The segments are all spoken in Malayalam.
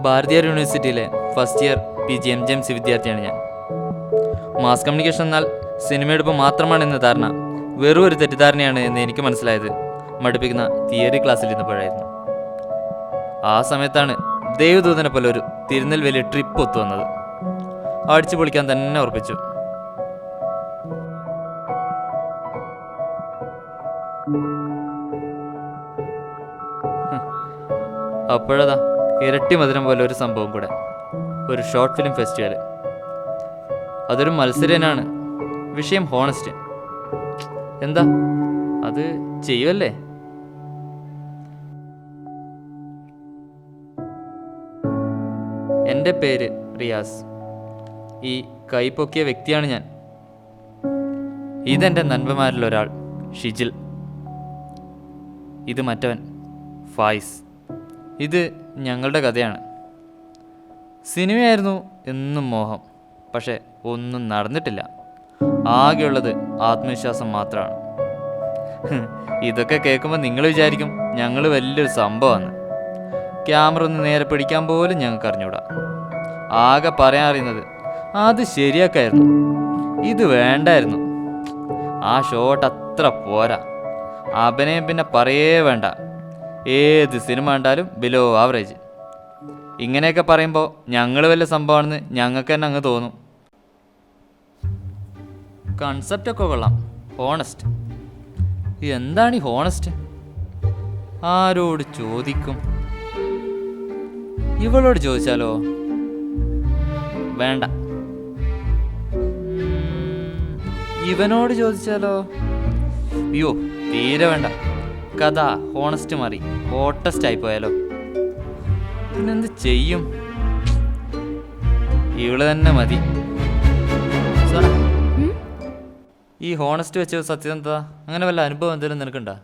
ഭാരതീയ യൂണിവേഴ്സിറ്റിയിലെ ഫസ്റ്റ് ഇയർ PG MGMC വിദ്യാർത്ഥിയാണ് ഞാൻ. മാസ് കമ്മ്യൂണിക്കേഷൻ എന്നാൽ സിനിമയെടുപ്പ് മാത്രമാണെന്ന ധാരണ വെറും ഒരു തെറ്റിദ്ധാരണയാണ് എന്ന് എനിക്ക് മനസ്സിലായത് മടുപ്പിക്കുന്ന തിയറി ക്ലാസ്സിൽ ഇരുന്നപ്പോഴായിരുന്നു. ആ സമയത്താണ് ദൈവദൂതനെ പോലെ ഒരു തിരുനെൽവേലി ട്രിപ്പ് ഒത്തു വന്നത്. അടിച്ചു പൊളിക്കാൻ തന്നെ ഉറപ്പിച്ചു. അപ്പോഴതാ ഇരട്ടി മധുരം പോലെ ഒരു സംഭവം കൂടെ, ഒരു ഷോർട്ട് ഫിലിം ഫെസ്റ്റിവൽ. അതൊരു മത്സരനാണ്. വിഷയം ഹോണസ്റ്റ്. എന്താ അത് ചെയ്യുമല്ലേ? എൻ്റെ പേര് റിയാസ്. ഈ കൈപ്പൊക്കിയ വ്യക്തിയാണ് ഞാൻ. ഇതെൻ്റെ നൻപന്മാരിലൊരാൾ ഷിജിൽ. ഇത് മറ്റവൻ ഫായിസ്. ഇത് ഞങ്ങളുടെ കഥയാണ്. സിനിമയായിരുന്നു എന്നും മോഹം, പക്ഷെ ഒന്നും നടന്നിട്ടില്ല. ആകെയുള്ളത് ആത്മവിശ്വാസം മാത്രമാണ്. ഇതൊക്കെ കേൾക്കുമ്പോൾ നിങ്ങൾ വിചാരിക്കും ഞങ്ങൾ വലിയൊരു സംഭവമാണ്. ക്യാമറ ഒന്ന് നേരെ പിടിക്കാൻ പോലും ഞങ്ങൾക്ക് അറിഞ്ഞൂടാ. ആകെ പറയാൻ അറിയുന്നത് അത് ശരിയാക്കായിരുന്നു, ഇത് വേണ്ടായിരുന്നു, ആ ഷോട്ട് അത്ര പോരാ, അഭിനയം പിന്നെ പറയേ വേണ്ട, ഏത് സിനിമ കണ്ടാലും ബിലോ ആവറേജ്. ഇങ്ങനെയൊക്കെ പറയുമ്പോൾ ഞങ്ങൾ വലിയ സംഭവമാണെന്ന് ഞങ്ങൾക്ക് തന്നെ അങ്ങ് തോന്നും. കൺസെപ്റ്റൊക്കെ കൊള്ളാം. ഹോണസ്റ്റ്. എന്താണ് ഈ ഹോണസ്റ്റ്? ആരോട് ചോദിക്കും? ഇവളോട് ചോദിച്ചാലോ? വേണ്ട. ഇവനോട് ചോദിച്ചാലോ? അയ്യോ, തീരെ വേണ്ട. കഥ ഹോണസ്റ്റ് മാറി ഹോട്ടസ്റ്റ് ആയിപ്പോയാലോ? പിന്നെന്ത് ചെയ്യും? ഇവള് തന്നെ മതി. ഈ ഹോണസ്റ്റ് വെച്ച സത്യസന്ധത അങ്ങനെ വല്ല അനുഭവം എന്തെങ്കിലും നിനക്കുണ്ടോ?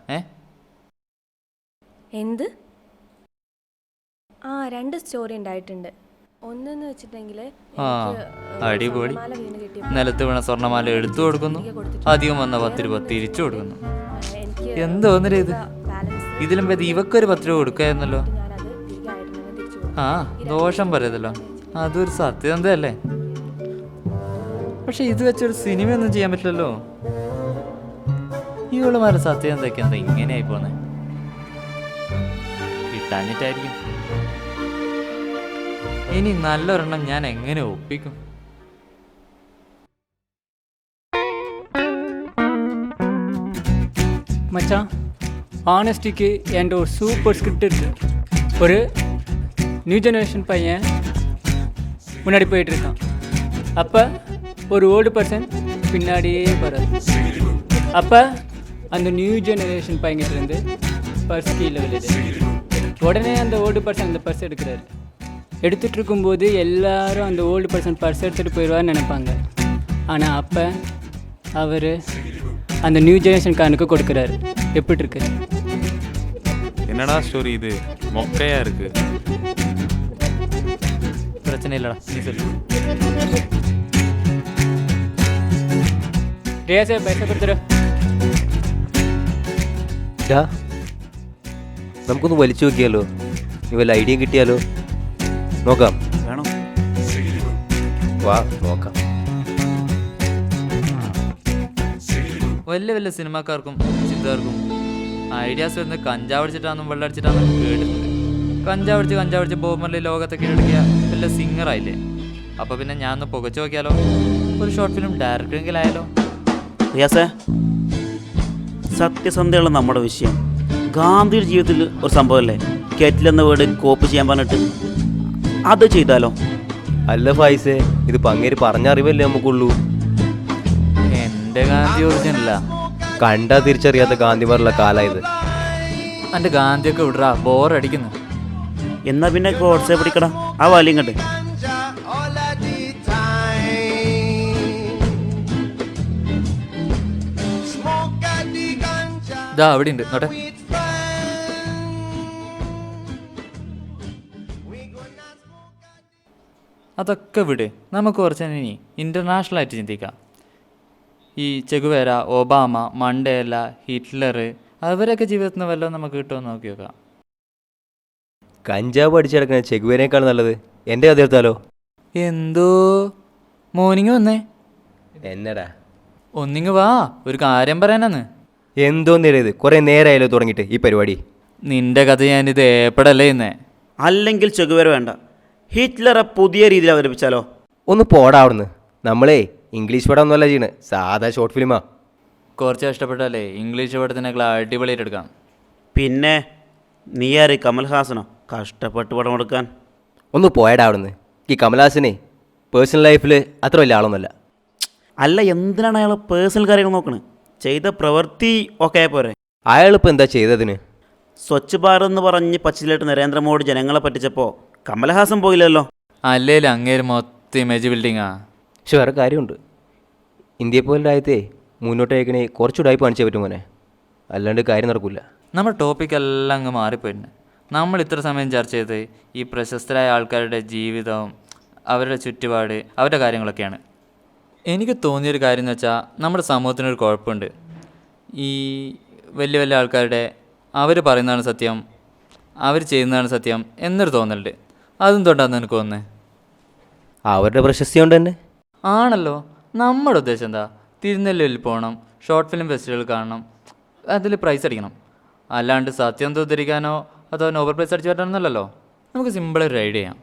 എന്ത്? ആ, 2 സ്റ്റോറി ഉണ്ടായിട്ടുണ്ട്. ഒന്നെന്ന് വെച്ചിട്ടുണ്ടെങ്കിൽ അടിപൊളി. നിലത്ത് വീണ സ്വർണ്ണമാല എടുത്തു കൊടുക്കുന്നു, അധികം വന്ന 10 രൂപ തിരിച്ചു കൊടുക്കുന്നു. എന്ത് തോന്നലേ ഇത്? ഇതിലും ഭേദം ഇവക്കൊരു 10 രൂപ കൊടുക്കായിരുന്നല്ലോ. ആ, ദോഷം പറയതല്ലോ, അതൊരു സത്യസന്ധയല്ലേ? പക്ഷെ ഇത് വെച്ചൊരു സിനിമയൊന്നും ചെയ്യാൻ പറ്റില്ലല്ലോ. ഇവളുമാരെ സത്യസന്ധയ്ക്ക് എന്താ ഇങ്ങനെയായി പോന്നെ? കിട്ടാഞ്ഞിട്ടായിരിക്കും. ഇനി നല്ലൊരെണ്ണം ഞാൻ എങ്ങനെ ഒപ്പിക്കും? மச்சான், ஆனஸ்டிக்கு என்கிட்ட ஒரு சூப்பர் ஸ்கிரிப்ட் இருக்கு. ஒரு நியூ ஜெனரேஷன் பையன் முன்னாடி போயிட்டுருக்கான். அப்போ ஒரு ஓல்டு பர்சன் பின்னாடியே போகிறார். அப்போ அந்த நியூ ஜெனரேஷன் பையன்கிட்டேருந்து பர்ஸ் கீழே விழுது. உடனே அந்த ஓல்டு பர்சன் அந்த பர்ஸ் எடுக்கிறாரு. எடுத்துகிட்டு இருக்கும்போது எல்லாரும் அந்த ஓல்டு பர்சன் பர்ஸ் எடுத்துகிட்டு போயிடுவார்னு நினைப்பாங்க. ஆனால் அப்போ அவர் அந்த நியூ ஜெனரேஷன் காரனுக்கு கொடுக்குறாரு. எப்படி இருக்கு? என்னடா ஸ்டோரி இது? மொக்கையா இருக்கு. பிரச்சனை இல்லடா, நீ சொல்லு. റിയാസേ, പൈസ കൊടുത്തരോ. നമുക്കൊന്ന് വലിച്ചു നോക്കിയാലോ? നീ വല്ല ഐഡിയ കിട്ടിയാലോ? നോക്കാം. വേണം, വാ നോക്കാം. വലിയ വലിയ സിനിമാക്കാർക്കും ചിന്തകർക്കും ഐഡിയാസ് വരുന്നത് കഞ്ചാവടിച്ചിട്ടാണെന്നും വെള്ളടിച്ചിട്ടാണെന്നും കേട്ടിട്ടുണ്ട്. കഞ്ചാവടിച്ച് ബോംബറിലെ ലോകത്തെ കീഴടക്കിയ വലിയ സിംഗറായില്ലേ? അപ്പോൾ പിന്നെ ഞാൻ ഒന്ന് പുകച്ചു നോക്കിയാലോ? ഒരു ഷോർട്ട് ഫിലിം ഡയറക്ടറെങ്കിലായാലോ? റിയാസേ, സത്യസന്ധയുള്ള നമ്മുടെ വിഷയം ഗാന്ധിയുടെ ജീവിതത്തിൽ ഒരു സംഭവമല്ലേ? കെറ്റിലെന്ന വേർഡ് കോപ്പി ചെയ്യാൻ പറഞ്ഞിട്ട് അത് ചെയ്താലോ? അല്ല ഫായിസേ, ഇത് പങ്ങേര് പറഞ്ഞറിവല്ലേ നമുക്കുള്ളൂ. എൻ്റെ ഗാന്ധി ഒറിജിനല്ല, കണ്ടാ തിരിച്ചറിയാത്ത ഗാന്ധിമാരുള്ള കാലായത്. എൻ്റെ ഗാന്ധിയൊക്കെ വിടറാ, ബോറടിക്കുന്നു. എന്നാ പിന്നെ ഗോഡ്സെ പിടിക്കടാ, ആ വാലിയും കണ്ട്. ഇതാ അവിടെ ഉണ്ട്, നോട്ടെ. അതൊക്കെ വിട്, നമുക്ക് കുറച്ച് ഇനി ഇൻ്റർനാഷണലായിട്ട് ചിന്തിക്കാം. ഈ ചെഗുവേര, ഒബാമ, മണ്ടേല, ഹിറ്റ്ലർ, അവരൊക്കെ ജീവിതത്തിൽ നിന്ന് വല്ലതും നമുക്ക് കിട്ടുമെന്ന് നോക്കി നോക്കാം. കഞ്ചാവ് അടിച്ചെടുക്കുന്ന ചെഗുവേനേക്കാൾ നല്ലത് എൻ്റെ കഥ എടുത്താലോ? എന്തോ മോർണിംഗ് വന്നേ. എന്നടാ? ഒന്നിങ്ങ് വാ, ഒരു കാര്യം പറയാനാന്ന്. എന്തോന്നേരത്, കുറേ നേരമായാലോ തുടങ്ങിയിട്ട് ഈ പരിപാടി. നിന്റെ കഥ ഞാനിത് ഏപ്പടല്ലേ ഇന്നേ. അല്ലെങ്കിൽ ചെകുവേര വേണ്ട, ഹിറ്റ്ലറെ പുതിയ രീതിയിൽ അവതരിപ്പിച്ചാലോ? ഒന്ന് പോടാവുന്നു. നമ്മളേ ഇംഗ്ലീഷ് പടം ഒന്നുമല്ല ചെയ്യണ്, സാധാ ഷോർട്ട് ഫിലിമാ. കുറച്ച് കഷ്ടപ്പെട്ടല്ലേ ഇംഗ്ലീഷ് പടത്തിനേക്കാൾ അടിപൊളിയായിട്ട് എടുക്കാം. പിന്നെ നീ ആര്, കമൽഹാസനോ കഷ്ടപ്പെട്ട് പടം എടുക്കാൻ? ഒന്ന് പോയടാവുന്നു. ഈ കമൽഹാസനെ പേഴ്സണൽ ലൈഫിൽ അത്ര വലിയ ആളൊന്നുമല്ല. അല്ല, എന്തിനാണ് അയാൾ പേഴ്സണൽ കാര്യങ്ങൾ നോക്കണത്? ചെയ്ത പ്രവൃത്തി ഒക്കെ പോരെ. അയാളിപ്പോൾ എന്താ ചെയ്തതിന്? സ്വച്ഛ് ഭാരത് എന്ന് പറഞ്ഞ് പച്ചിലായിട്ട് നരേന്ദ്രമോദി ജനങ്ങളെ പറ്റിച്ചപ്പോൾ കമൽഹാസൻ പോയില്ലല്ലോ. അല്ലേലും അങ്ങേര് മൊത്തം ഇമേജ് ബിൽഡിങ്ങാ. പക്ഷെ വേറെ കാര്യമുണ്ട്, ഇന്ത്യയെ പോലെ രാജ്യത്തെ മുന്നോട്ട് അയക്കണേ കുറച്ചുകൂടെ ആയി കാണിച്ചേ പറ്റും മോനെ, അല്ലാണ്ട് കാര്യം നടക്കില്ല. നമ്മുടെ ടോപ്പിക്കെല്ലാം അങ്ങ് മാറിപ്പോയിട്ടുണ്ട്. നമ്മൾ ഇത്ര സമയം ചർച്ച ചെയ്ത് ഈ പ്രശസ്തരായ ആൾക്കാരുടെ ജീവിതവും അവരുടെ ചുറ്റുപാട് അവരുടെ കാര്യങ്ങളൊക്കെയാണ്. എനിക്ക് തോന്നിയൊരു കാര്യം എന്ന് വെച്ചാൽ നമ്മുടെ സമൂഹത്തിനൊരു കുഴപ്പമുണ്ട്. ഈ വലിയ വലിയ ആൾക്കാരുടെ അവർ പറയുന്നതാണ് സത്യം, അവർ ചെയ്യുന്നതാണ് സത്യം എന്നൊരു തോന്നലുണ്ട്. അതെന്തുകൊണ്ടാണെന്ന് എനിക്ക് തോന്നുന്നത്? അവരുടെ പ്രശസ്തി കൊണ്ട് തന്നെ ആണല്ലോ. നമ്മുടെ ഉദ്ദേശം എന്താ? തിരുനെല്ലിയിൽ പോകണം, ഷോർട്ട് ഫിലിം ഫെസ്റ്റിവൽ കാണണം, അതിൽ പ്രൈസ് അടിക്കണം. അല്ലാണ്ട് സത്യം ഉദ്ധരിക്കാനോ അതോ നോബൽ പ്രൈസ് അടിച്ചു പറ്റാനൊന്നുമല്ലല്ലോ. നമുക്ക് സിമ്പിളൊരു ഐഡിയ ചെയ്യാം.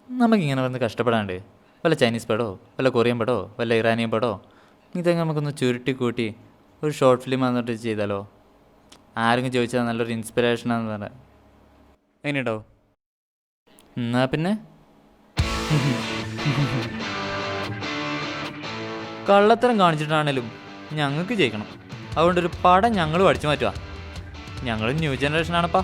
നമുക്കിങ്ങനെ വന്ന് കഷ്ടപ്പെടാണ്ട് വല്ല ചൈനീസ് പടോ വല്ല കൊറിയൻ പടോ വല്ല ഇറാനിയൻ പടോ ഇതൊക്കെ നമുക്കൊന്ന് ചുരുട്ടി കൂട്ടി ഒരു ഷോർട്ട് ഫിലിം വന്നിട്ട് ചെയ്താലോ? ആരെങ്കിലും ചോദിച്ചാൽ നല്ലൊരു ഇൻസ്പിറേഷനാണെന്ന് പറഞ്ഞാൽ എങ്ങനെയുണ്ടോ? എന്നാ പിന്നെ കള്ളത്തരം കാണിച്ചിട്ടാണേലും ഞങ്ങൾക്ക് ജയിക്കണം. അതുകൊണ്ടൊരു പടം ഞങ്ങൾ പഠിച്ചു മാറ്റുക. ഞങ്ങൾ ന്യൂ ജനറേഷനാണപ്പാ.